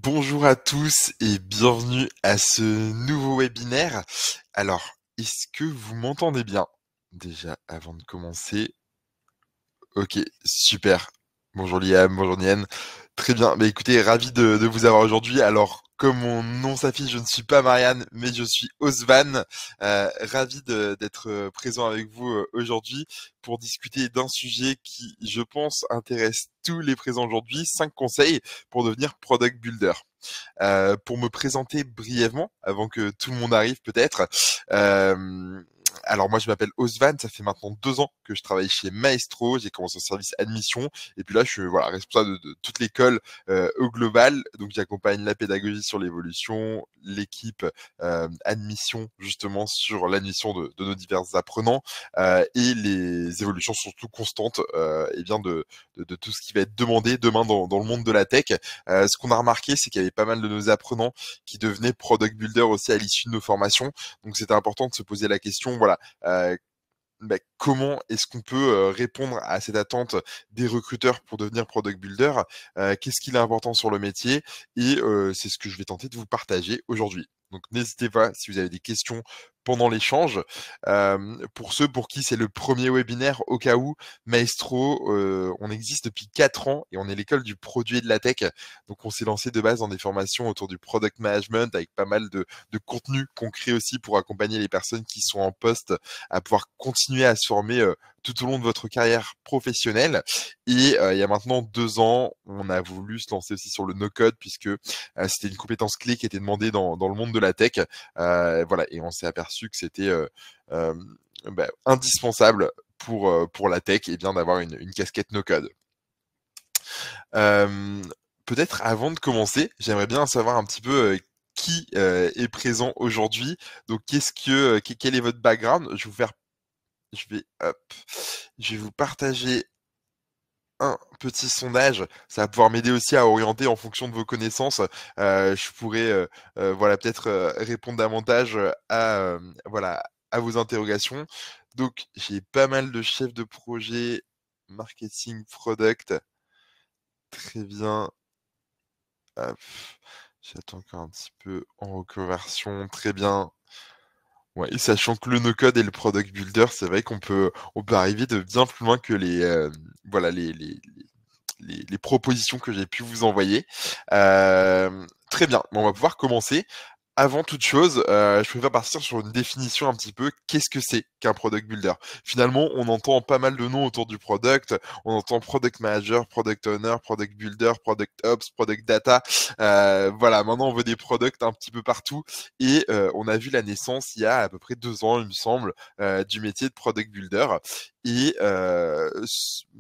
Bonjour à tous et bienvenue à ce nouveau webinaire. Alors, est-ce que vous m'entendez bien? Déjà, avant de commencer. Ok, super. Bonjour Liam, bonjour Nienne. Très bien. Bah, écoutez, ravi de vous avoir aujourd'hui. Alors, comme mon nom s'affiche, je ne suis pas Marianne, mais je suis Osvan. Ravi d'être présent avec vous aujourd'hui pour discuter d'un sujet qui, je pense, intéresse tous les présents aujourd'hui. 5 conseils pour devenir product builder. Pour me présenter brièvement, avant que tout le monde arrive peut-être. Alors moi je m'appelle Osvan, ça fait maintenant 2 ans que je travaille chez Maestro, j'ai commencé en service admission et puis là je suis responsable de toute l'école au global, donc j'accompagne la pédagogie sur l'évolution, l'équipe admission justement sur l'admission de nos divers apprenants et les évolutions surtout constantes et bien de tout ce qui va être demandé demain dans le monde de la tech. Ce qu'on a remarqué, c'est qu'il y avait pas mal de nos apprenants qui devenaient product builder aussi à l'issue de nos formations. Donc c'était important de se poser la question, voilà, comment est-ce qu'on peut répondre à cette attente des recruteurs pour devenir product builder? Qu'est-ce qu'il est important sur le métier? Et c'est ce que je vais tenter de vous partager aujourd'hui. Donc n'hésitez pas si vous avez des questions pendant l'échange. Pour ceux pour qui c'est le premier webinaire, au cas où, Maestro, on existe depuis 4 ans et on est l'école du produit et de la tech. Donc on s'est lancé de base dans des formations autour du product management avec pas mal de contenu concret aussi pour accompagner les personnes qui sont en poste à pouvoir continuer à se former tout au long de votre carrière professionnelle. Et il y a maintenant 2 ans, on a voulu se lancer aussi sur le no-code puisque c'était une compétence clé qui était demandée dans le monde de la tech. Voilà, et on s'est aperçu que c'était euh, indispensable pour la tech et bien d'avoir une casquette no-code. Euh, Peut-être avant de commencer, j'aimerais bien savoir un petit peu qui est présent aujourd'hui. Donc, quel est votre background? Je vais vous partager un petit sondage. Ça va pouvoir m'aider aussi à orienter en fonction de vos connaissances. Je pourrais, voilà, peut-être répondre davantage voilà, à vos interrogations. Donc, j'ai pas mal de chefs de projet, marketing, product. Très bien. Hop. J'attends encore un petit peu en reconversion. Très bien. Ouais, et sachant que le no-code et le product builder, c'est vrai qu'on peut arriver de bien plus loin que voilà, les propositions que j'ai pu vous envoyer. Très bien, bon, on va pouvoir commencer. Avant toute chose, je préfère partir sur une définition un petit peu. Qu'est-ce que c'est qu'un product builder? Finalement, on entend pas mal de noms autour du product. On entend product manager, product owner, product builder, product ops, product data. Voilà, maintenant on veut des products un petit peu partout. Et on a vu la naissance il y a à peu près 2 ans, il me semble, du métier de product builder. Et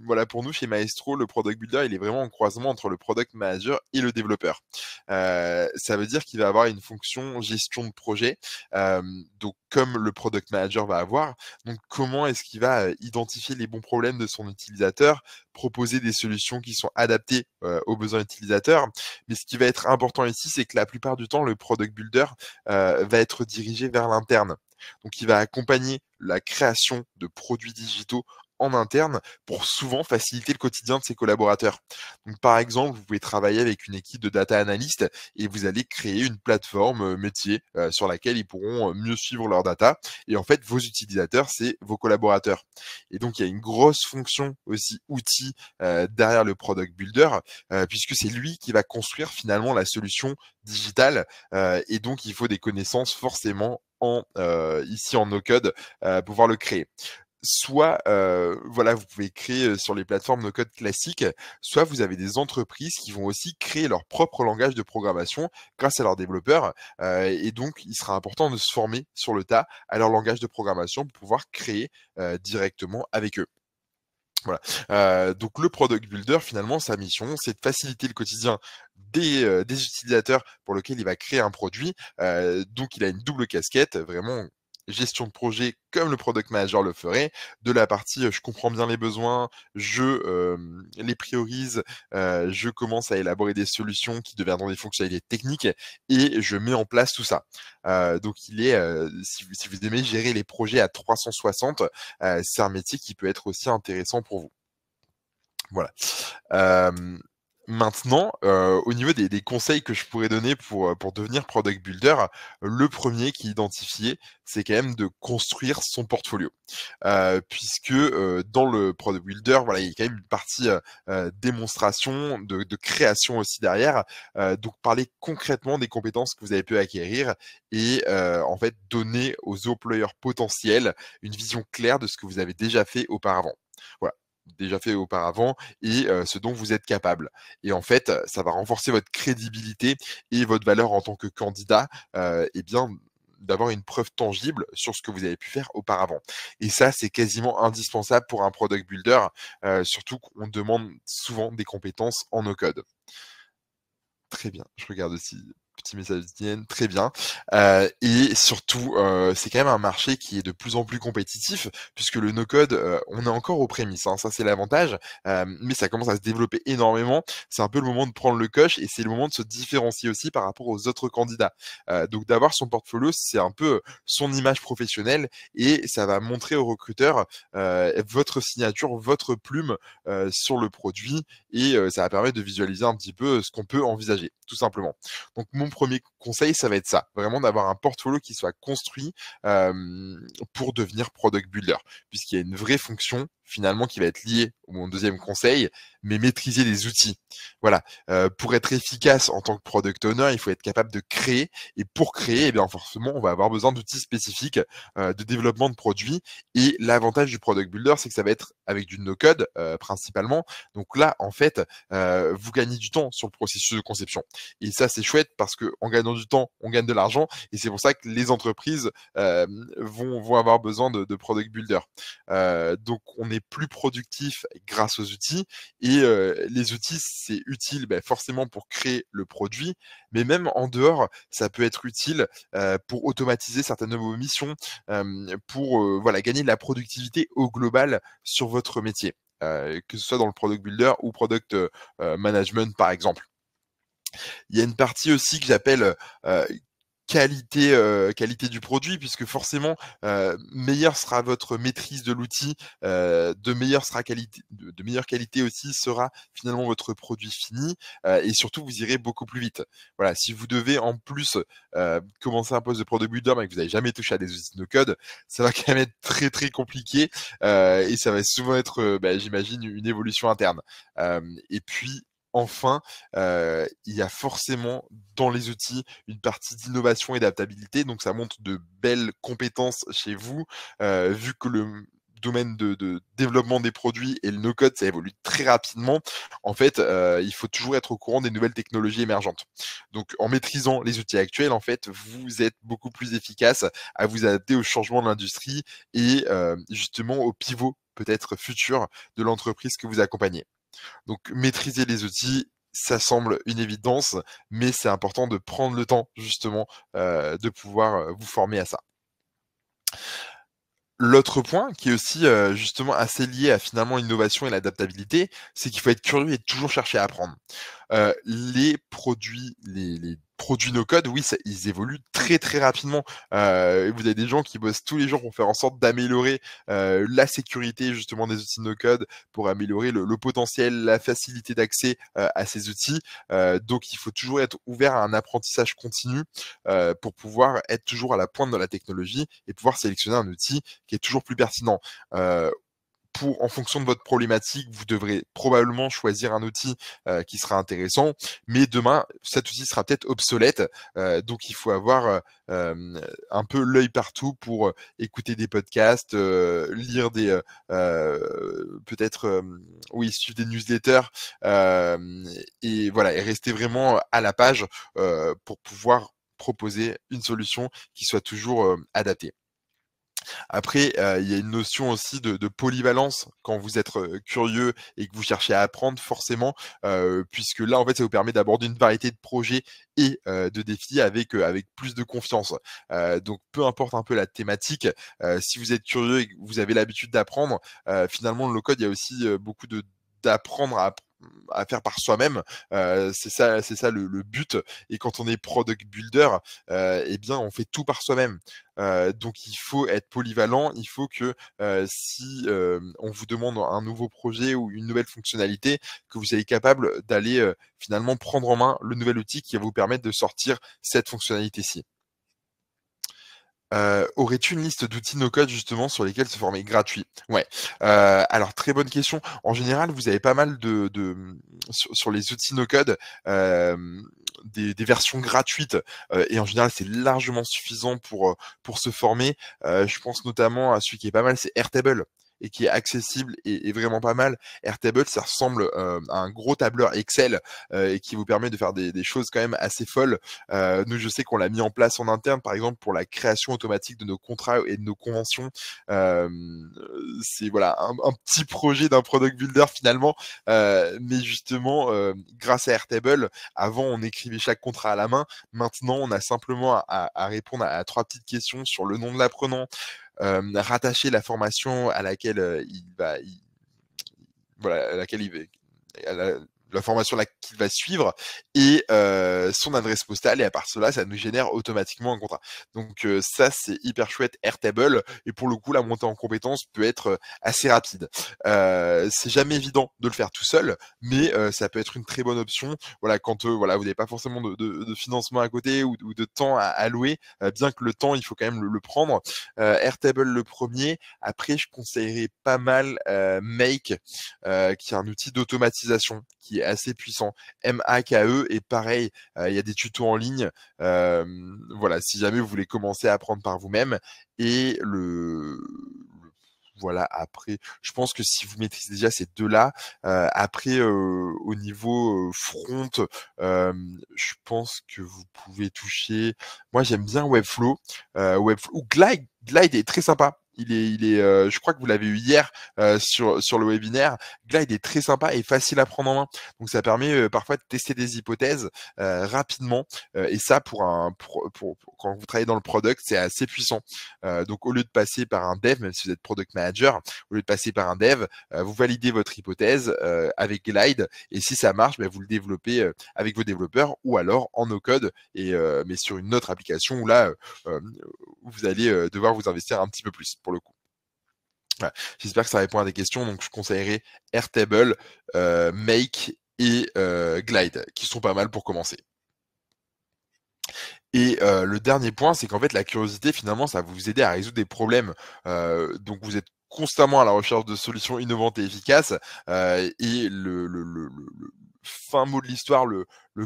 voilà, pour nous chez Maestro, le product builder, il est vraiment en croisement entre le product manager et le développeur. Ça veut dire qu'il va avoir une fonction gestion de projet, donc comme le product manager va avoir. Donc comment est-ce qu'il va identifier les bons problèmes de son utilisateur, proposer des solutions qui sont adaptées aux besoins utilisateurs. Mais ce qui va être important ici, c'est que la plupart du temps, le product builder va être dirigé vers l'interne. Donc il va accompagner la création de produits digitaux en interne pour souvent faciliter le quotidien de ses collaborateurs. Donc par exemple, vous pouvez travailler avec une équipe de data analyst et vous allez créer une plateforme métier sur laquelle ils pourront mieux suivre leur data. Et en fait, vos utilisateurs, c'est vos collaborateurs. Et donc, il y a une grosse fonction aussi outil derrière le product builder, puisque c'est lui qui va construire finalement la solution digitale. Et donc, il faut des connaissances forcément ici en no-code pour pouvoir le créer. Soit voilà, vous pouvez créer sur les plateformes no code classiques, soit vous avez des entreprises qui vont aussi créer leur propre langage de programmation grâce à leurs développeurs. Et donc, il sera important de se former sur le tas à leur langage de programmation pour pouvoir créer directement avec eux. Voilà. Donc le product builder, finalement, sa mission, c'est de faciliter le quotidien des utilisateurs pour lesquels il va créer un produit. Donc il a une double casquette, vraiment gestion de projet comme le product manager le ferait. De la partie, je comprends bien les besoins, je les priorise, je commence à élaborer des solutions qui deviendront des fonctionnalités techniques et je mets en place tout ça. Donc il est, si vous aimez gérer les projets à 360, c'est un métier qui peut être aussi intéressant pour vous. Voilà. Maintenant, au niveau des conseils que je pourrais donner pour devenir product builder, le premier qui est identifié, c'est quand même de construire son portfolio. Puisque, dans le product builder, voilà, il y a quand même une partie, démonstration, de création aussi derrière. Donc parler concrètement des compétences que vous avez pu acquérir et en fait, donner aux employeurs potentiels une vision claire de ce que vous avez déjà fait auparavant. Voilà, déjà fait auparavant et ce dont vous êtes capable. Et en fait, ça va renforcer votre crédibilité et votre valeur en tant que candidat, et bien, d'avoir une preuve tangible sur ce que vous avez pu faire auparavant. Et ça, c'est quasiment indispensable pour un product builder, surtout qu'on demande souvent des compétences en no code. Très bien, je regarde aussi, petit message d'Étienne, très bien. Et surtout, c'est quand même un marché qui est de plus en plus compétitif puisque le no-code, on est encore aux prémices, hein, ça c'est l'avantage, mais ça commence à se développer énormément. C'est un peu le moment de prendre le coche et c'est le moment de se différencier aussi par rapport aux autres candidats. Donc d'avoir son portfolio, c'est un peu, son image professionnelle et ça va montrer aux recruteurs, votre signature, votre plume, sur le produit et ça va permettre de visualiser un petit peu ce qu'on peut envisager, tout simplement. Donc mon premier conseil, ça va être ça, vraiment d'avoir un portfolio qui soit construit, pour devenir product builder. Puisqu'il y a une vraie fonction finalement qui va être liée au mon deuxième conseil, mais maîtriser les outils. Voilà, pour être efficace en tant que product owner, il faut être capable de créer et pour créer, eh bien forcément, on va avoir besoin d'outils spécifiques, de développement de produits et l'avantage du product builder, c'est que ça va être avec du no code, principalement. Donc là, en fait, vous gagnez du temps sur le processus de conception. Et ça, c'est chouette parce qu'en gagnant du temps, on gagne de l'argent. Et c'est pour ça que les entreprises vont avoir besoin de product builder. Donc, on est plus productif grâce aux outils. Et les outils, c'est utile forcément pour créer le produit. Mais même en dehors, ça peut être utile pour automatiser certaines de vos missions, pour voilà, gagner de la productivité au global sur votre métier. Que ce soit dans le product builder ou product management, par exemple. Il y a une partie aussi que j'appelle, qualité du produit puisque forcément, meilleure sera votre maîtrise de l'outil, de meilleure qualité aussi sera finalement votre produit fini, et surtout vous irez beaucoup plus vite. Voilà, si vous devez en plus, commencer un poste de product builder mais que vous n'avez jamais touché à des outils no code, ça va quand même être très, très compliqué, et ça va souvent être, j'imagine une évolution interne. Et puis enfin, il y a forcément dans les outils une partie d'innovation et d'adaptabilité, donc ça montre de belles compétences chez vous, vu que le domaine de développement des produits et le no-code, ça évolue très rapidement. En fait, il faut toujours être au courant des nouvelles technologies émergentes. Donc en maîtrisant les outils actuels, en fait, vous êtes beaucoup plus efficace à vous adapter aux changements de l'industrie et justement aux pivots peut-être futurs de l'entreprise que vous accompagnez. Donc maîtriser les outils, ça semble une évidence, mais c'est important de prendre le temps justement, de pouvoir, vous former à ça. L'autre point qui est aussi, justement assez lié à finalement l'innovation et l'adaptabilité, c'est qu'il faut être curieux et toujours chercher à apprendre. Les produits no code, oui, ça ils évoluent très, très rapidement. Vous avez des gens qui bossent tous les jours pour faire en sorte d'améliorer, la sécurité justement des outils no code, pour améliorer le potentiel, la facilité d'accès, à ces outils. Donc il faut toujours être ouvert à un apprentissage continu, pour pouvoir être toujours à la pointe de la technologie et pouvoir sélectionner un outil qui est toujours plus pertinent. Heu en fonction de votre problématique, vous devrez probablement choisir un outil, qui sera intéressant, mais demain, cet outil sera peut-être obsolète, donc il faut avoir, un peu l'œil partout pour, écouter des podcasts, lire peut-être, oui, suivre des newsletters, et voilà et rester vraiment à la page, pour pouvoir proposer une solution qui soit toujours, adaptée. Après, il y a une notion aussi de polyvalence quand vous êtes, curieux et que vous cherchez à apprendre forcément, puisque là, en fait, ça vous permet d'aborder une variété de projets et de défis avec plus de confiance. Donc peu importe un peu la thématique, si vous êtes curieux et que vous avez l'habitude d'apprendre, finalement le low code, il y a aussi, beaucoup d'apprendre à faire par soi-même. C'est ça le but et quand on est product builder, et bien, on fait tout par soi-même. Donc il faut être polyvalent, il faut que, si, on vous demande un nouveau projet ou une nouvelle fonctionnalité, que vous soyez capable d'aller, finalement prendre en main le nouvel outil qui va vous permettre de sortir cette fonctionnalité-ci. Aurais-tu une liste d'outils no code justement sur lesquels se former gratuit? Ouais, alors très bonne question. En général, vous avez pas mal sur les outils no code, des versions gratuites, et en général, c'est largement suffisant pour se former. Je pense notamment à celui qui est pas mal, c'est Airtable et qui est accessible et vraiment pas mal. Airtable, ça ressemble, à un gros tableur Excel, et qui vous permet de faire des choses quand même assez folles. Nous, je sais qu'on l'a mis en place en interne, par exemple, pour la création automatique de nos contrats et de nos conventions. C'est voilà un petit projet d'un product builder finalement, mais justement, grâce à Airtable, avant on écrivait chaque contrat à la main. Maintenant, on a simplement à répondre à 3 petites questions sur le nom de l'apprenant, rattacher la formation à laquelle, voilà, à laquelle il va à la formation qu'il va suivre et son adresse postale et à part cela, ça nous génère automatiquement un contrat. Donc ça, c'est hyper chouette Airtable et pour le coup, la montée en compétences peut être, assez rapide. C'est jamais évident de le faire tout seul, mais ça peut être une très bonne option. Voilà, quand, voilà, vous n'avez pas forcément de financement à côté ou de temps à allouer, bien que le temps, il faut quand même le prendre. Airtable le premier. Après, je conseillerais pas mal, Make, qui est un outil d'automatisation qui est assez puissant. MAKE et pareil, il y a des tutos en ligne. Voilà, si jamais vous voulez commencer à apprendre par vous-même et voilà, après, je pense que si vous maîtrisez déjà ces 2-là, après, au niveau, front, je pense que vous pouvez toucher moi j'aime bien Webflow, Webflow ou Glide. Glide est très sympa. Je crois que vous l'avez eu hier, sur le webinaire. Glide est très sympa et facile à prendre en main. Donc ça permet, parfois de tester des hypothèses, rapidement, et ça pour quand vous travaillez dans le product, c'est assez puissant. Donc au lieu de passer par un dev, même si vous êtes product manager, au lieu de passer par un dev, vous validez votre hypothèse, avec Glide et si ça marche, bah, vous le développez, avec vos développeurs ou alors en no code mais sur une autre application où là, vous allez, devoir vous investir un petit peu plus pour le coup. Voilà. J'espère que ça répond à des questions, donc je conseillerais Airtable, Make et Glide, qui sont pas mal pour commencer. Et le dernier point, c'est qu'en fait, la curiosité, finalement, ça va vous aider à résoudre des problèmes. Donc vous êtes constamment à la recherche de solutions innovantes et efficaces, et le fin mot de l'histoire, le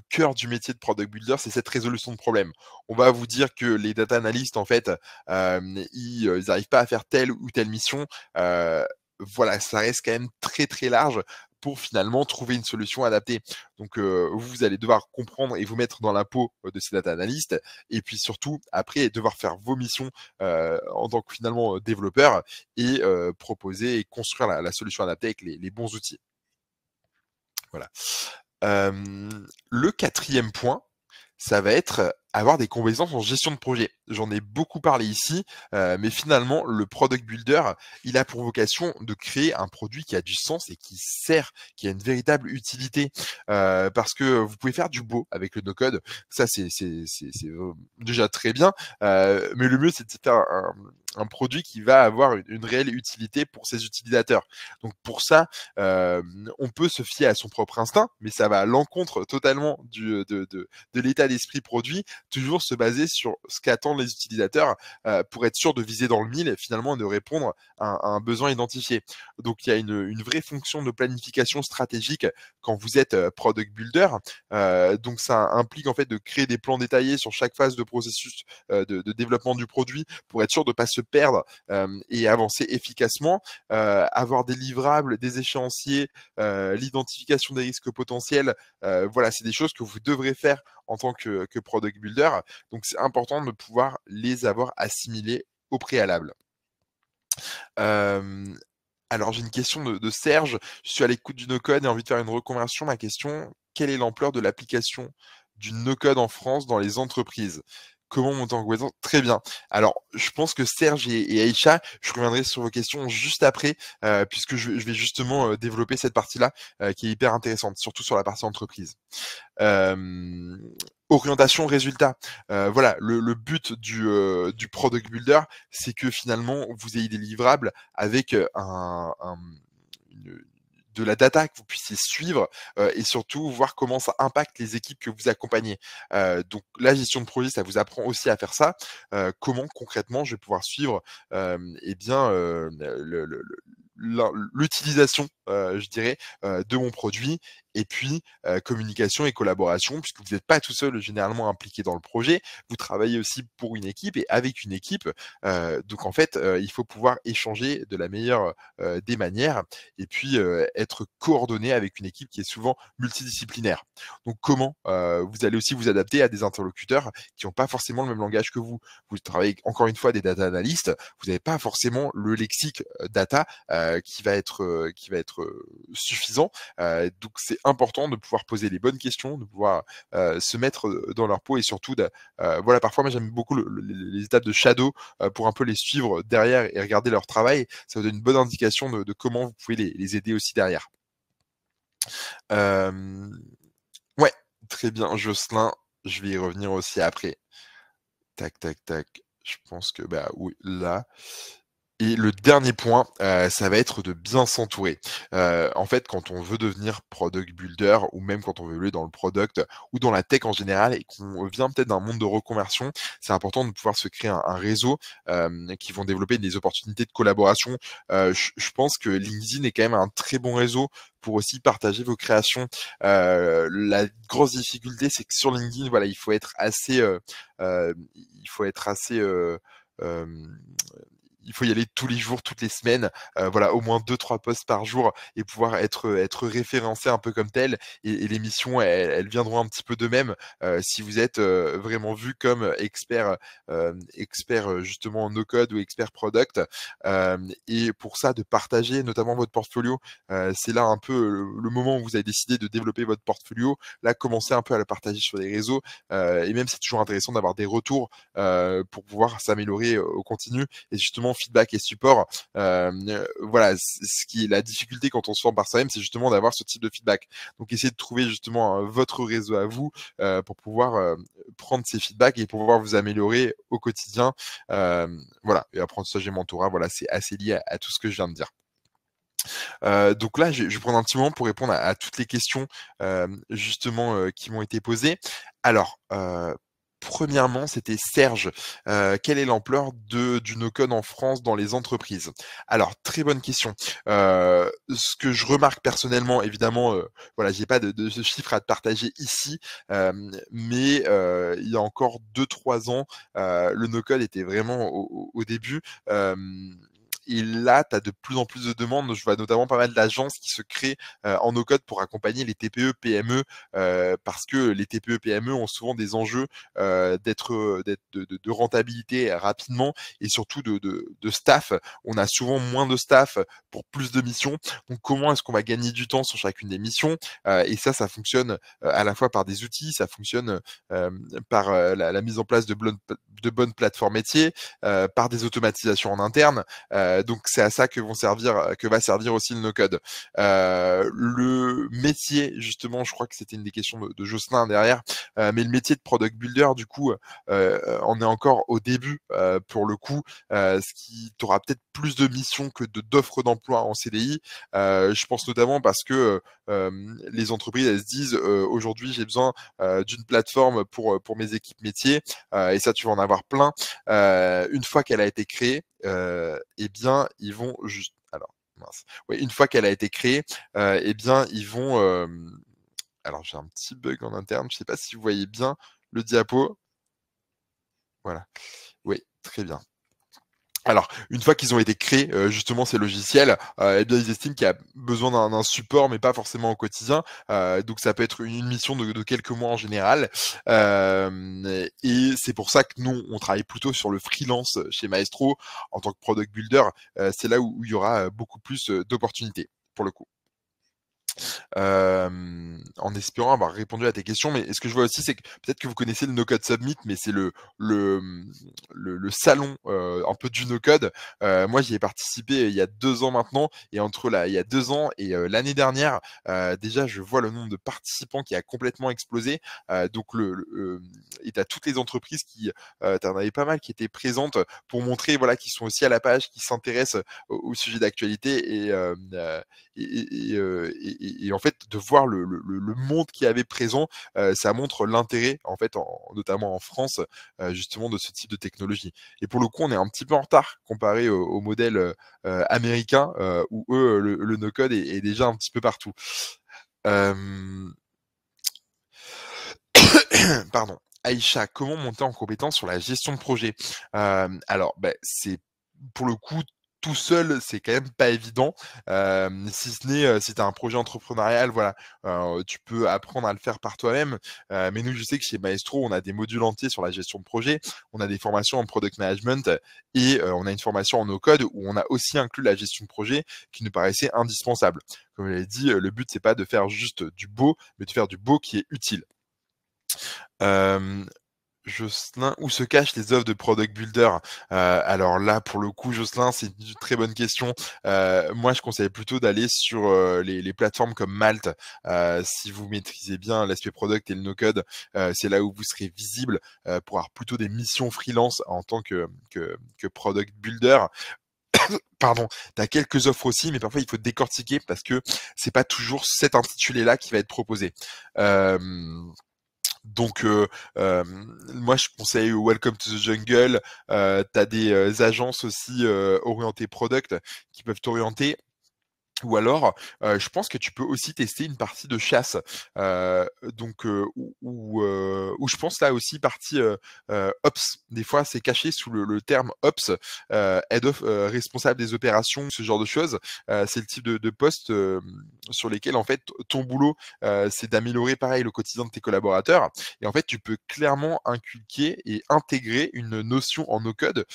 cœur du métier de product builder, c'est cette résolution de problèmes. On va vous dire que les data analysts, en fait, ils arrivent pas à faire telle ou telle mission. Voilà, ça reste quand même très, très large pour finalement trouver une solution adaptée. Donc, vous allez devoir comprendre et vous mettre dans la peau, de ces data analystes et puis surtout après devoir faire vos missions, en tant que finalement, développeur et proposer et construire la solution adaptée avec les bons outils. Voilà. Le quatrième point, ça va être avoir des compétences en gestion de projet. J'en ai beaucoup parlé ici, mais finalement, le product builder, il a pour vocation de créer un produit qui a du sens et qui sert, qui a une véritable utilité. Parce que vous pouvez faire du beau avec le no-code. Ça, c'est déjà très bien, mais le mieux, c'est de faire un produit qui va avoir une réelle utilité pour ses utilisateurs. Donc pour ça, on peut se fier à son propre instinct, mais ça va à l'encontre totalement de l'état d'esprit produit, toujours se baser sur ce qu'attendent les utilisateurs pour être sûr de viser dans le mille et finalement de répondre à un besoin identifié. Donc il y a une vraie fonction de planification stratégique quand vous êtes product builder. Donc ça implique en fait de créer des plans détaillés sur chaque phase de processus de développement du produit pour être sûr de ne pas se perdre et avancer efficacement, avoir des livrables, des échéanciers, l'identification des risques potentiels. Voilà, c'est des choses que vous devrez faire en tant que product builder. Donc, c'est important de pouvoir les avoir assimilés au préalable. Euh, alors, j'ai une question de Serge. Je suis à l'écoute du no-code et envie de faire une reconversion. Ma question, quelle est l'ampleur de l'application du no-code en France dans les entreprises? Comment monter en compétence? Très bien. Alors, je pense que Serge et Aïcha, je reviendrai sur vos questions juste après, puisque je vais justement, développer cette partie-là, qui est hyper intéressante, surtout sur la partie entreprise. Hem, Orientation résultat. Voilà, le but du product builder, c'est que finalement vous ayez des livrables avec, une de la data que vous puissiez suivre, et surtout voir comment ça impacte les équipes que vous accompagnez. Donc la gestion de projet, ça vous apprend aussi à faire ça. Comment concrètement je vais pouvoir suivre, et bien, l'utilisation, je dirais, de mon produit et puis, communication et collaboration puisque vous n'êtes pas tout seul généralement impliqué dans le projet. Vous travaillez aussi pour une équipe et avec une équipe, donc en fait, il faut pouvoir échanger de la meilleure, des manières et puis, être coordonné avec une équipe qui est souvent multidisciplinaire. Donc comment, vous allez aussi vous adapter à des interlocuteurs qui ont pas forcément le même langage que vous. Vous travaillez encore une fois des data analystes, vous n'avez pas forcément le lexique, data, qui va être, suffisant. Donc c'est important de pouvoir poser les bonnes questions, de pouvoir, se mettre, dans leur peau et surtout voilà, parfois moi j'aime beaucoup les étapes de shadow, pour un peu les suivre derrière et regarder leur travail. Ça vous donne une bonne indication de comment vous pouvez les aider aussi derrière. Hem, ouais, très bien Jocelyn, je vais y revenir aussi après. Tac, tac, tac. Je pense que, bah, oui, là. Et le dernier point, ça va être de bien s'entourer. En fait, quand on veut devenir product builder ou même quand on veut aller dans le product ou dans la tech en général et qu'on vient peut-être d'un monde de reconversion, c'est important de pouvoir se créer un réseau, qui vont développer des opportunités de collaboration. Je pense que LinkedIn est quand même un très bon réseau pour aussi partager vos créations. La grosse difficulté, c'est que sur LinkedIn, voilà, il faut être assez, hem il faut y aller tous les jours, toutes les semaines, voilà, au moins 2-3 posts par jour et pouvoir être référencé un peu comme tel et les missions, elles viendront un petit peu d'eux-mêmes, si vous êtes, vraiment vu comme expert, expert, justement en no code ou expert product, et pour ça de partager notamment votre portfolio. C'est là un peu le moment où vous avez décidé de développer votre portfolio. Là, commencez un peu à le partager sur les réseaux, et même c'est toujours intéressant d'avoir des retours, pour pouvoir s'améliorer au continu et justement feedback et support. Voilà, ce qui est la difficulté quand on se forme par soi-même, c'est justement d'avoir ce type de feedback. Donc essayez de trouver justement, votre réseau à vous, pour pouvoir, prendre ces feedbacks et pouvoir vous améliorer au quotidien. Voilà et apprentissage et mentorat, voilà, c'est assez lié à tout ce que je viens de dire. Donc là, je vais prendre un petit moment pour répondre à toutes les questions, justement, qui m'ont été posées. Alors, premièrement, c'était Serge, quelle est l'ampleur du no-code en France dans les entreprises? Alors, très bonne question. Ce que je remarque personnellement, évidemment, voilà, j'ai pas de chiffres à te partager ici, mais il y a encore 2-3 ans, le no-code était vraiment au début, et là, tu as de plus en plus de demandes. Je vois notamment pas mal d'agences qui se créent, en no-code pour accompagner les TPE, PME, parce que les TPE, PME ont souvent des enjeux, d'être de rentabilité rapidement et surtout de staff. On a souvent moins de staff pour plus de missions. Donc comment est-ce qu'on va gagner du temps sur chacune des missions? Et ça fonctionne, à la fois par des outils, ça fonctionne, par, la mise en place de bonnes plateformes métiers, par des automatisations en interne. Donc c'est à ça que va servir aussi le no-code. Le métier, justement, je crois que c'était une des questions de Jocelyn derrière, mais le métier de product builder, du coup, on est encore au début, pour le coup, ce qui tu auras peut-être plus de missions que d'offres d'emploi en CDI. Je pense notamment parce que, les entreprises, elles se disent, «Aujourd'hui, j'ai besoin, d'une plateforme pour mes équipes métiers», et ça, tu vas en avoir plein. Une fois qu'elle a été créée, eh bien, ils vont juste alors mince, ouais, une fois qu'elle a été créée, eh bien, ils vont, alors j'ai un petit bug en interne, je sais pas si vous voyez bien le diapo? Voilà. Oui, très bien. Alors, une fois qu'ils ont été créés, justement ces logiciels, eh bien, ils estiment qu'il y a besoin d'un support, mais pas forcément au quotidien. Donc ça peut être une mission de quelques mois en général. Et c'est pour ça que nous, on travaille plutôt sur le freelance chez Maestro en tant que product builder. C'est là où il y aura, beaucoup plus, d'opportunités, pour le coup. En espérant avoir répondu à tes questions. Mais ce que je vois aussi, c'est que peut-être que vous connaissez le No Code Summit, mais c'est le salon, un peu du no code. Moi, j'y ai participé il y a 2 ans maintenant et entre là il y a 2 ans et l'année dernière, déjà je vois le nombre de participants qui a complètement explosé. Donc et tu as toutes les entreprises qui, tu en avais pas mal qui étaient présentes pour montrer, voilà, qu'ils sont aussi à la page, qu'ils s'intéressent au sujet d'actualité et en fait, de voir le monde qu'il y avait présent, ça montre l'intérêt, en fait, notamment en France, justement de ce type de technologie. Et pour le coup, on est un petit peu en retard comparé au modèle américain, où eux, le no-code est déjà un petit peu partout. Euh, Pardon. Aïcha, comment monter en compétence sur la gestion de projet? Alors, c'est pour le coup, tout seul, c'est quand même pas évident. Si ce n'est, si tu as un projet entrepreneurial, voilà, tu peux apprendre à le faire par toi-même. Mais nous, je sais que chez Maestro, on a des modules entiers sur la gestion de projet. On a des formations en product management et on a une formation en no-code où on a aussi inclus la gestion de projet qui nous paraissait indispensable. Comme je l'ai dit, le but, c'est pas de faire juste du beau, mais de faire du beau qui est utile. Hem, Jocelyn, où se cachent les œuvres de product builder? Alors là, pour le coup, Jocelyn, c'est une très bonne question. Moi, je conseille plutôt d'aller sur, les plateformes comme Malt. Si vous maîtrisez bien l'aspect product et le no-code, c'est là où vous serez visible, pour avoir plutôt des missions freelance en tant que product builder. Pardon, tu as quelques offres aussi, mais parfois il faut décortiquer parce que c'est pas toujours cet intitulé-là qui va être proposé. Hem donc, moi, je conseille Welcome to the Jungle. Tu as des agences aussi orientées product qui peuvent t'orienter. Ou alors, je pense que tu peux aussi tester une partie de chasse, où je pense là aussi partie, ops. Des fois, c'est caché sous le terme ops, head of, responsable des opérations, ce genre de choses. C'est le type de poste, sur lesquels en fait ton boulot, c'est d'améliorer pareil le quotidien de tes collaborateurs et en fait, tu peux clairement inculquer et intégrer une notion en no code,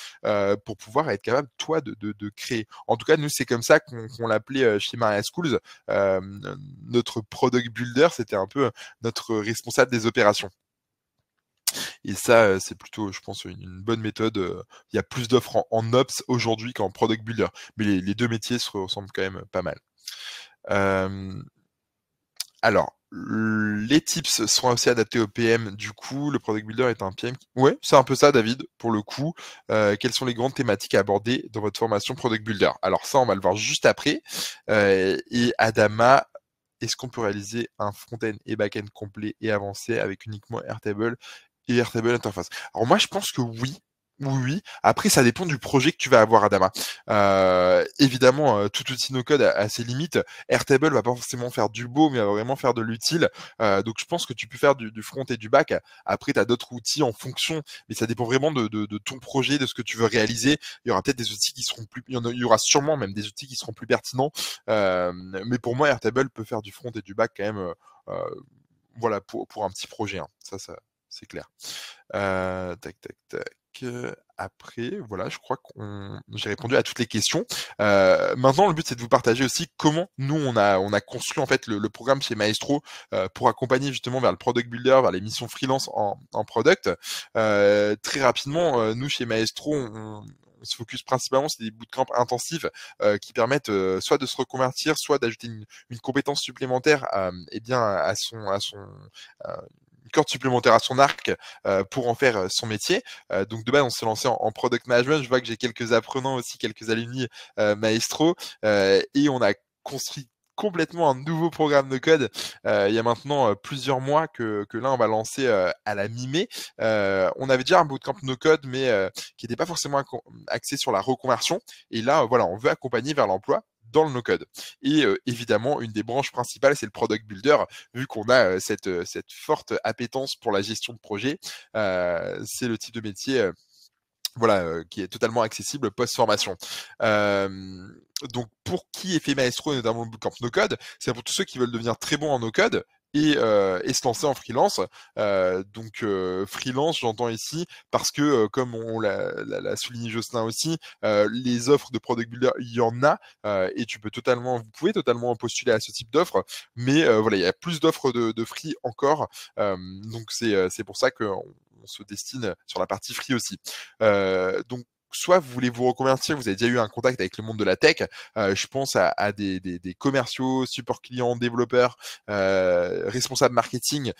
pour pouvoir être capable toi de créer. En tout cas, nous, c'est comme ça qu'on l'appelait, chez Maria Schools. Notre product builder, c'était un peu notre responsable des opérations et ça, c'est plutôt, je pense, une bonne méthode, il y a plus d'offres en ops aujourd'hui qu'en product builder, mais les 2 métiers se ressemblent quand même pas mal. Hem Alors, les tips sont aussi adaptés au PM. Du coup, le product builder est un PM qui ouais, c'est un peu ça David, pour le coup. Quelles sont les grandes thématiques à aborder dans votre formation product builder? Alors ça, on va le voir juste après. Et Adama, est-ce qu'on peut réaliser un front-end et back-end complet et avancé avec uniquement Airtable et Airtable Interface? Alors moi, je pense que oui. Oui, oui. Après, ça dépend du projet que tu vas avoir, Adama. Évidemment, tout outil no-code a ses limites. Airtable va pas forcément faire du beau, mais va vraiment faire de l'utile. Donc je pense que tu peux faire du front et du back. Après, tu as d'autres outils en fonction, mais ça dépend vraiment de ton projet, de ce que tu veux réaliser. Il y aura peut-être des outils qui seront plus, il y aura sûrement même des outils qui seront plus pertinents. Mais pour moi, Airtable peut faire du front et du back quand même. Voilà, pour un petit projet, hein. Ça, c'est clair. Tac, tac, tac. Après, voilà, je crois qu'on j'ai répondu à toutes les questions. Maintenant, le but, c'est de vous partager aussi comment nous, on a construit en fait le programme chez Maestro pour accompagner justement vers le product builder, vers les missions freelance en product. Très rapidement, nous, chez Maestro, on se focus principalement sur des bootcamps intensifs qui permettent soit de se reconvertir, soit d'ajouter une compétence supplémentaire eh bien, à son une corde supplémentaire à son arc pour en faire son métier. Donc de base, on s'est lancé en product management. Je vois que j'ai quelques apprenants aussi, quelques alumni Maestro, et on a construit complètement un nouveau programme de code. Il y a maintenant plusieurs mois que là, on va lancer à la mi-mai. On avait déjà un bootcamp no code, mais qui n'était pas forcément axé sur la reconversion. Et là, voilà, on veut accompagner vers l'emploi dans le no-code. Et évidemment, une des branches principales, c'est le product builder, vu qu'on a cette forte appétence pour la gestion de projet. C'est le type de métier voilà, qui est totalement accessible post-formation. Donc pour qui est fait Maestro et notamment le bootcamp no-code? C'est pour tous ceux qui veulent devenir très bons en no-code et se lancer en freelance. Donc freelance, j'entends ici parce que, comme on l'a souligné Jocelyn aussi, les offres de product builder, il y en a, et vous pouvez totalement postuler à ce type d'offres, mais voilà, il y a plus d'offres de free encore, donc c'est pour ça qu'on se destine sur la partie free aussi. Donc soit vous voulez vous reconvertir, vous avez déjà eu un contact avec le monde de la tech, je pense à des commerciaux, support clients, développeurs, responsables marketing,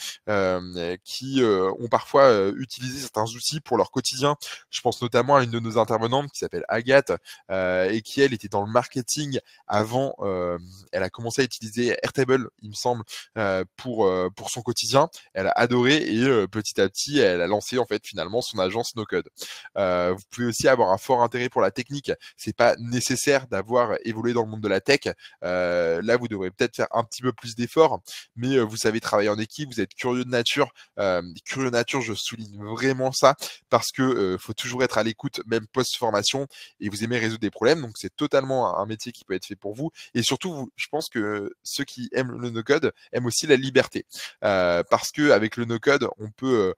qui ont parfois utilisé certains outils pour leur quotidien. Je pense notamment à une de nos intervenantes qui s'appelle Agathe, et qui elle était dans le marketing avant. Elle a commencé à utiliser Airtable, il me semble, pour son quotidien. Elle a adoré et petit à petit, elle a lancé en fait finalement son agence No Code. Vous pouvez aussi avoir un fort intérêt pour la technique. C'est pas nécessaire d'avoir évolué dans le monde de la tech. Là, vous devrez peut-être faire un petit peu plus d'efforts, mais vous savez travailler en équipe, vous êtes curieux de nature. Curieux de nature, je souligne vraiment ça parce que faut toujours être à l'écoute, même post-formation, et vous aimez résoudre des problèmes. Donc, c'est totalement un métier qui peut être fait pour vous. Et surtout, je pense que ceux qui aiment le no-code aiment aussi la liberté, parce que avec le no-code, on peut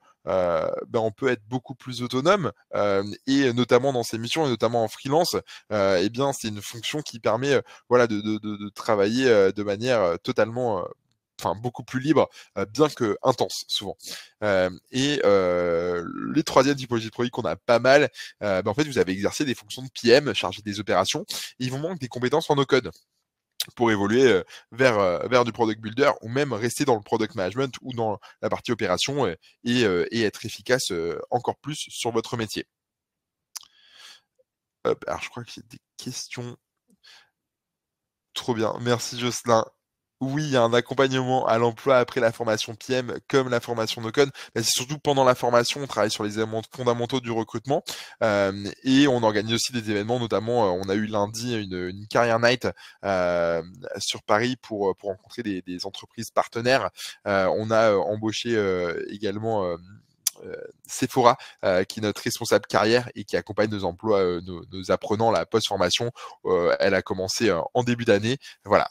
être beaucoup plus autonome, et notamment dans ces missions et notamment en freelance, eh bien c'est une fonction qui permet voilà de travailler de manière totalement beaucoup plus libre, bien que intense souvent. Les troisièmes typologies de produits qu'on a pas mal, en fait vous avez exercé des fonctions de PM, chargé des opérations, et il vous manque des compétences en no-code pour évoluer vers du product builder ou même rester dans le product management ou dans la partie opération, et être efficace encore plus sur votre métier. Hop, alors je crois que j'ai des questions. Trop bien, merci Jocelyn. Oui, il y a un accompagnement à l'emploi après la formation PM comme la formation no code. Mais c'est surtout pendant la formation, on travaille sur les éléments fondamentaux du recrutement, et on organise aussi des événements, notamment on a eu lundi une Career Night sur Paris pour rencontrer des entreprises partenaires. On a embauché également Sephora, qui est notre responsable carrière et qui accompagne nos emplois, nos apprenants la post-formation. Elle a commencé en début d'année. Voilà.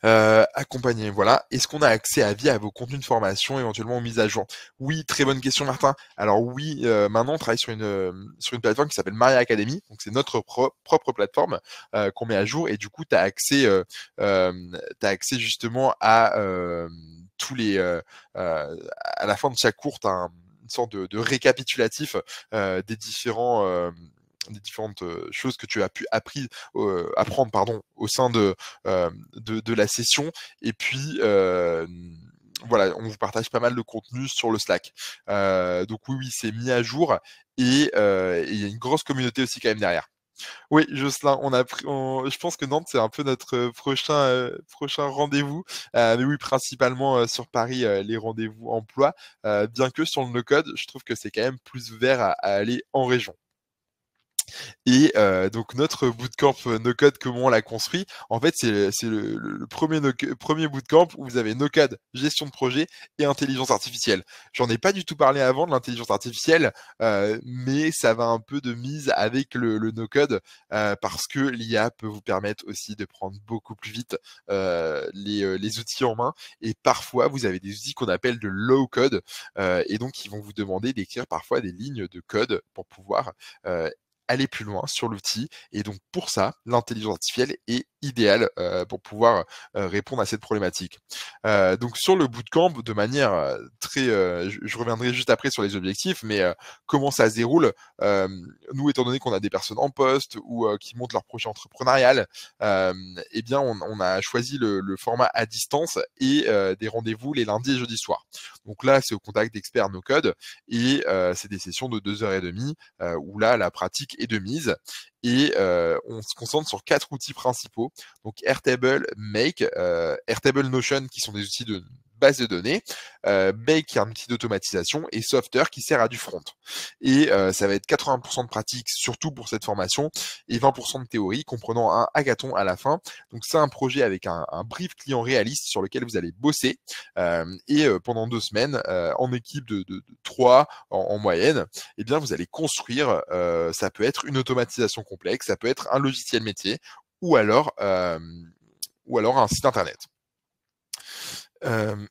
Accompagner, voilà. Est-ce qu'on a accès à vie à vos contenus de formation, éventuellement aux mises à jour? Oui, très bonne question, Martin. Alors oui, maintenant on travaille sur une plateforme qui s'appelle Maria Academy. Donc c'est notre propre plateforme qu'on met à jour, et du coup tu as accès, justement à tous les à la fin de chaque cours, tu as une sorte de récapitulatif des différentes choses que tu as pu apprendre au sein de la session. Et puis voilà, on vous partage pas mal de contenu sur le Slack. Donc oui, c'est mis à jour, et il y a une grosse communauté aussi quand même derrière. Oui, Jocelyn, je pense que Nantes, c'est un peu notre prochain rendez-vous. Mais oui, principalement sur Paris, les rendez-vous emploi. Bien que sur le no-code, je trouve que c'est quand même plus vert à aller en région. Et donc notre bootcamp no code, comment on l'a construit? En fait, c'est le premier bootcamp où vous avez no code, gestion de projet et intelligence artificielle. J'en ai pas du tout parlé avant de l'intelligence artificielle, mais ça va un peu de mise avec le no code, parce que l'IA peut vous permettre aussi de prendre beaucoup plus vite les outils en main, et parfois vous avez des outils qu'on appelle de low code, et donc ils vont vous demander d'écrire parfois des lignes de code pour pouvoir aller plus loin sur l'outil. Et donc pour ça, l'intelligence artificielle est idéale pour pouvoir répondre à cette problématique. Donc sur le bootcamp, de manière très... je reviendrai juste après sur les objectifs, mais comment ça se déroule? Nous, étant donné qu'on a des personnes en poste ou qui montent leur projet entrepreneurial, eh bien on a choisi le format à distance, et des rendez-vous les lundis et jeudis soirs. Donc là, c'est au contact d'experts no code, et c'est des sessions de 2h30 où là, la pratique est de mise, et on se concentre sur 4 outils principaux. Donc Airtable, Make, Airtable, Notion, qui sont des outils de base de données, Make qui est un outil d'automatisation, et Softer qui sert à du front. Et ça va être 80% de pratique, surtout pour cette formation, et 20% de théorie, comprenant un hackathon à la fin. Donc c'est un projet avec un brief client réaliste sur lequel vous allez bosser, et pendant 2 semaines, en équipe de 3 en moyenne, eh bien vous allez construire, ça peut être une automatisation complexe, ça peut être un logiciel métier, ou alors un site internet. Hem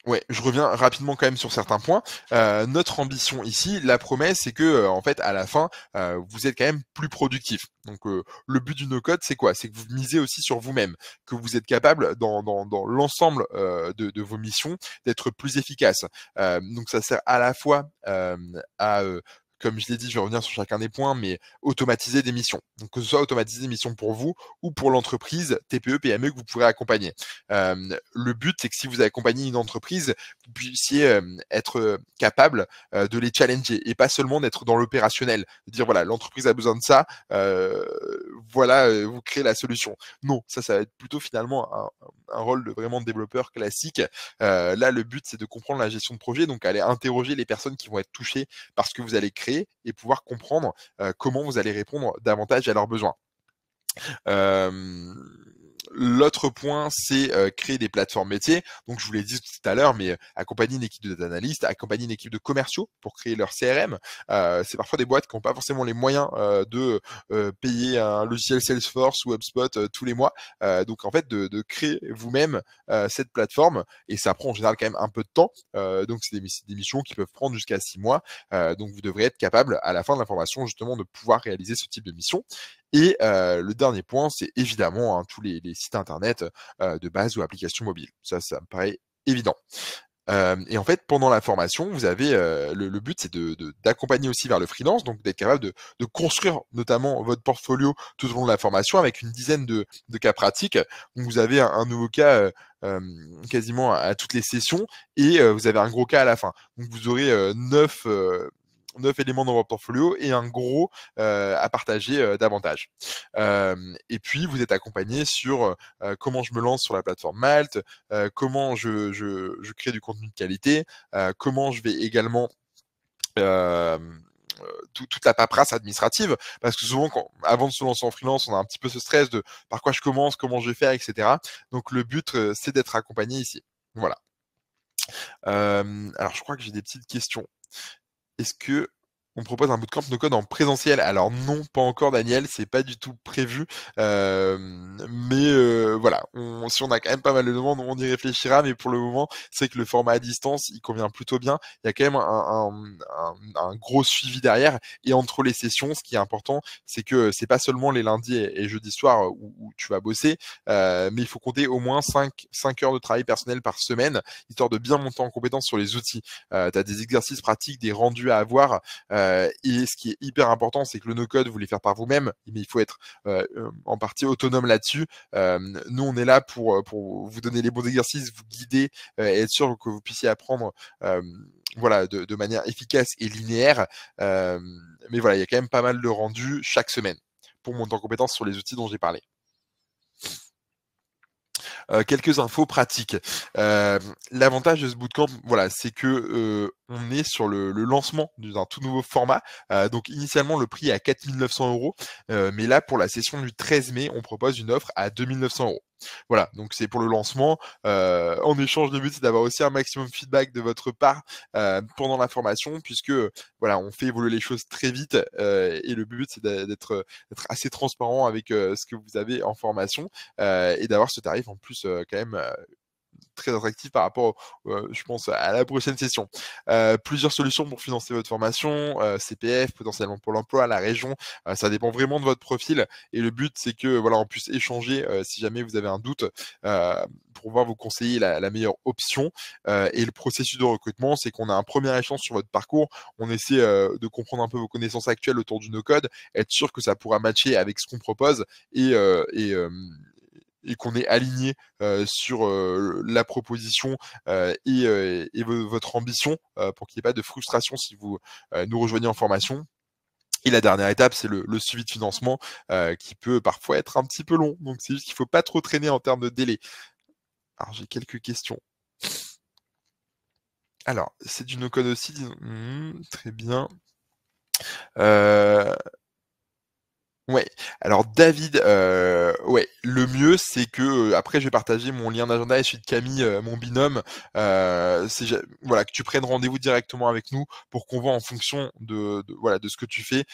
Ouais, je reviens rapidement quand même sur certains points. Notre ambition ici, la promesse, c'est que, en fait, à la fin, vous êtes quand même plus productif. Donc, le but du no-code, c'est quoi? C'est que vous misez aussi sur vous-même, que vous êtes capable dans l'ensemble, de vos missions, d'être plus efficace. Donc ça sert à la fois, à, comme je l'ai dit, je vais revenir sur chacun des points, mais automatiser des missions. Donc que ce soit automatiser des missions pour vous ou pour l'entreprise TPE, PME que vous pourrez accompagner. Le but, c'est que si vous accompagnez une entreprise, vous puissiez être capable de les challenger et pas seulement d'être dans l'opérationnel, de dire voilà, l'entreprise a besoin de ça, voilà, vous créez la solution. Non, ça va être plutôt finalement un rôle de vraiment de développeur classique. Là, le but, c'est de comprendre la gestion de projet, donc aller interroger les personnes qui vont être touchées par ce que vous allez créer et pouvoir comprendre comment vous allez répondre davantage à leurs besoins. Hem, L'autre point, c'est, créer des plateformes métiers. Donc je vous l'ai dit tout à l'heure, mais, accompagner une équipe de data analystes, accompagner une équipe de commerciaux pour créer leur CRM. C'est parfois des boîtes qui ont pas forcément les moyens, de, payer un logiciel Salesforce ou HubSpot, tous les mois. Donc en fait de créer vous-même, cette plateforme et ça prend en général quand même un peu de temps. Donc c'est des missions qui peuvent prendre jusqu'à 6 mois. Donc vous devrez être capable à la fin de la formation justement de pouvoir réaliser ce type de mission. Et le dernier point, c'est évidemment, hein, tous les sites internet, de base ou applications mobiles. Ça me paraît évident. Et en fait, pendant la formation, vous avez, le but, c'est d'accompagner aussi vers le freelance, donc d'être capable de construire notamment votre portfolio tout au long de la formation avec une dizaine de cas pratiques. Donc vous avez un nouveau cas, quasiment à toutes les sessions et vous avez un gros cas à la fin. Donc vous aurez, 9 éléments dans votre portfolio et un gros, à partager, davantage. Et puis vous êtes accompagné sur, comment je me lance sur la plateforme Malte, comment je crée du contenu de qualité, comment je vais également, toute la paperasse administrative. Parce que souvent avant de se lancer en freelance, on a un petit peu ce stress de par quoi je commence, comment je vais faire et cetera. Donc le but, c'est d'être accompagné ici. Voilà. Alors je crois que j'ai des petites questions. Est-ce que on propose un bootcamp no code en présentiel? Alors non, pas encore Daniel, c'est pas du tout prévu. Mais voilà, si on a quand même pas mal de demandes, on y réfléchira, mais pour le moment, c'est que le format à distance, il convient plutôt bien. Il y a quand même un gros suivi derrière et entre les sessions, ce qui est important, c'est que c'est pas seulement les lundis et jeudis soirs où tu vas bosser, mais il faut compter au moins 5 heures de travail personnel par semaine, histoire de bien monter en compétence sur les outils. Tu as des exercices pratiques, des rendus à avoir. Et ce qui est hyper important, c'est que le no-code, vous les faire par vous-même, mais il faut être en partie autonome là-dessus. Nous, on est là pour vous donner les bons exercices, vous guider et être sûr que vous puissiez apprendre voilà, de manière efficace et linéaire. Mais voilà, il y a quand même pas mal de rendus chaque semaine pour monter en compétence sur les outils dont j'ai parlé. Quelques infos pratiques. L'avantage de ce bootcamp, voilà, c'est que, on est sur le lancement d'un tout nouveau format. Donc initialement, le prix est à 4 900 €, mais là, pour la session du 13 mai, on propose une offre à 2 900 €. Voilà, donc c'est pour le lancement. En échange, le but, c'est d'avoir aussi un maximum de feedback de votre part, pendant la formation puisque, voilà, on fait évoluer les choses très vite, et le but, c'est d'être assez transparent avec, ce que vous avez en formation et d'avoir ce tarif en plus quand même très attractif par rapport, je pense, à la prochaine session. Plusieurs solutions pour financer votre formation, CPF, potentiellement pour l'emploi, la région, ça dépend vraiment de votre profil et le but, c'est que, voilà, on puisse échanger, si jamais vous avez un doute, heu, pour pouvoir vous conseiller la meilleure option, et le processus de recrutement, c'est qu'on a un premier échange sur votre parcours. On essaie, de comprendre un peu vos connaissances actuelles autour du no-code, être sûr que ça pourra matcher avec ce qu'on propose et qu'on est aligné, sur, la proposition, et votre ambition, pour qu'il y ait pas de frustration si vous, nous rejoignez en formation. Et la dernière étape, c'est le suivi de financement, qui peut parfois être un petit peu long. Donc c'est juste qu'il faut pas trop traîner en termes de délai. Alors j'ai quelques questions. Alors, c'est du no-code aussi? Très bien. Heu Ouais, alors David, ouais, le mieux, c'est que, après je vais partager mon lien d'agenda et celui de Camille, mon binôme, c'est ja voilà, que tu prennes rendez-vous directement avec nous pour qu'on voit en fonction de voilà, de ce que tu fais,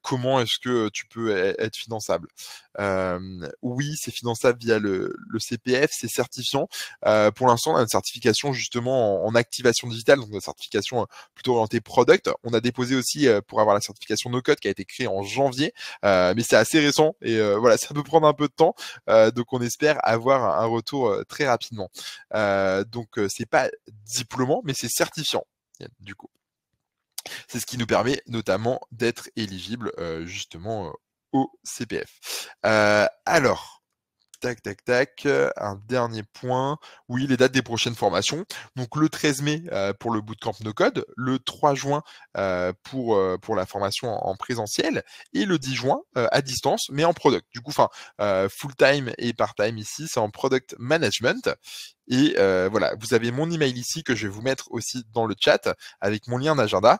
comment est-ce que tu peux être finançable. Oui, c'est finançable via le CPF, c'est certifiant. Pour l'instant, on a une certification justement en activation digitale, donc une certification, plutôt orientée product. On a déposé aussi, pour avoir la certification no code qui a été créée en janvier, mais c'est assez récent et voilà, ça peut prendre un peu de temps, donc on espère avoir un retour, très rapidement. Donc c'est pas diplômant, mais c'est certifiant, du coup. C'est ce qui nous permet notamment d'être éligible, justement, au CPF. Alors, tac, tac, tac, un dernier point. Oui, les dates des prochaines formations. Donc le 13 mai, pour le bootcamp no code, le 3 juin, pour la formation en présentiel et le 10 juin, à distance, mais en product. Du coup, enfin, full time et part-time ici, c'est en product management et voilà, vous avez mon email ici que je vais vous mettre aussi dans le chat avec mon lien d'agenda.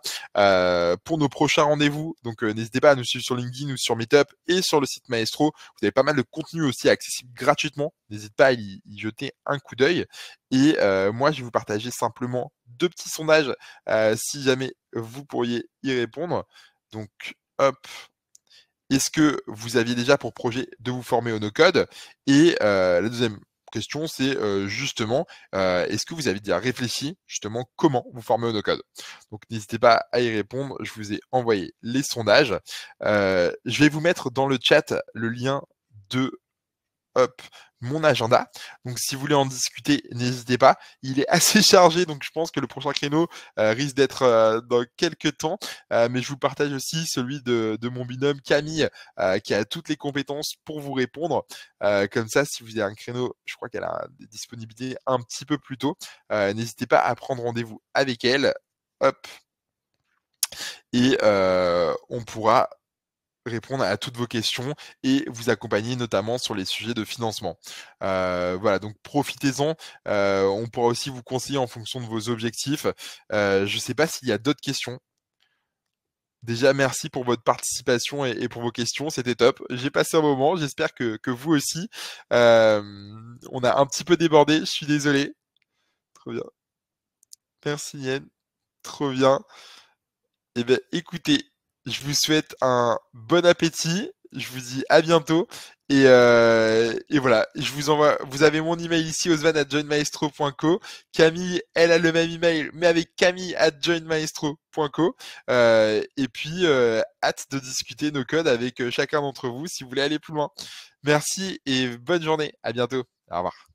Pour nos prochains rendez-vous, donc n'hésitez pas à nous suivre sur LinkedIn ou sur Meetup et sur le site Maestro. Vous avez pas mal de contenu aussi accessible gratuitement. N'hésitez pas à y jeter un coup d'œil. Et moi, je vais vous partager simplement 2 petits sondages, si jamais vous pourriez y répondre. Donc hop, est-ce que vous aviez déjà pour projet de vous former au no-code? Et la deuxième question, c'est, justement, est-ce que vous avez déjà réfléchi, justement, comment vous former au no-code? Donc n'hésitez pas à y répondre, je vous ai envoyé les sondages. Je vais vous mettre dans le chat le lien de hop, mon agenda. Donc si vous voulez en discuter, n'hésitez pas. Il est assez chargé, donc je pense que le prochain créneau risque d'être dans quelques temps. Mais je vous partage aussi celui de mon binôme Camille, qui a toutes les compétences pour vous répondre. Comme ça, si vous avez un créneau, je crois qu'elle a des disponibilités un petit peu plus tôt, n'hésitez pas à prendre rendez-vous avec elle. Hop, et on pourra répondre à toutes vos questions et vous accompagner notamment sur les sujets de financement. Voilà, donc profitez-en. On pourra aussi vous conseiller en fonction de vos objectifs. Je ne sais pas s'il y a d'autres questions. Déjà, merci pour votre participation et pour vos questions, c'était top. J'ai passé un moment, j'espère que vous aussi. On a un petit peu débordé, je suis désolé. Trop bien. Merci Yen, trop bien. Eh bien, écoutez, je vous souhaite un bon appétit. Je vous dis à bientôt. Et voilà, je vous envoie. Vous avez mon email ici, osvan@joinmaestro.co. Camille, elle a le même email, mais avec camille@joinmaestro.co. Et puis, hâte de discuter nos codes avec chacun d'entre vous si vous voulez aller plus loin. Merci et bonne journée. À bientôt. Au revoir.